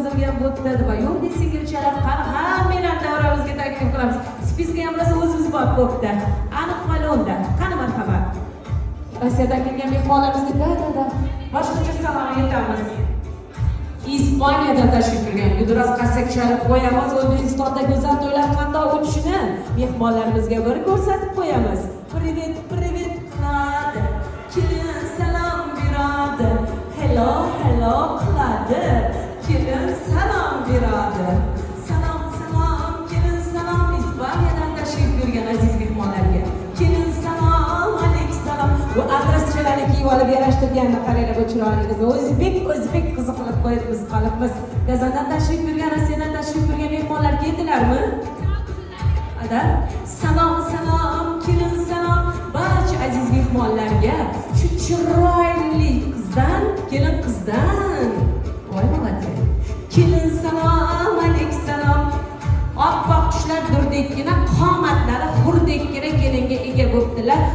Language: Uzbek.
yozilgan bo'pti va yo'q singilchalar qani hammanglarni davramizga taklif qilamiz. Spiska ham rosa o'zimiz bor bo'pti. Aniq malonda. Qani marhamat. Rossiyadan kelgan mehmonlarimizga da boshqacha salom aytamiz. Ispaniyadan tashrif buyurgan gudras qasak chalib qo'yamiz. O'zbekistonda go'zal to'ylar qanday o'tishini mehmonlarimizga bir ko'rsatib qo'yamiz. Privet qiladi. Kelin salom beradi. Hello qiladi. Kelin salom beradi. Salom kelin salom. Ispaniyadan tashrif buyurgan aziz mehmonlarga. Kelin salom, alayhissalom. Bu adreschalarni kiyib olib yarashtirganini qaranglar, bu chiroyligizni o'zbek qiziqib qo'yibmiz qolibmiz. Gazandan tashrif buyurgan, Rossiyadan tashrif buyurgan mehmonlar keldilarmi? Ada salom kelin salom barcha aziz mehmonlarga shu chiroyli kelin qizdan voy молодец. Kelin salom alayhissalom. Oppoq qushlar durdekkina, qomatlari hurdekkina kelinga ega bo'libdilar.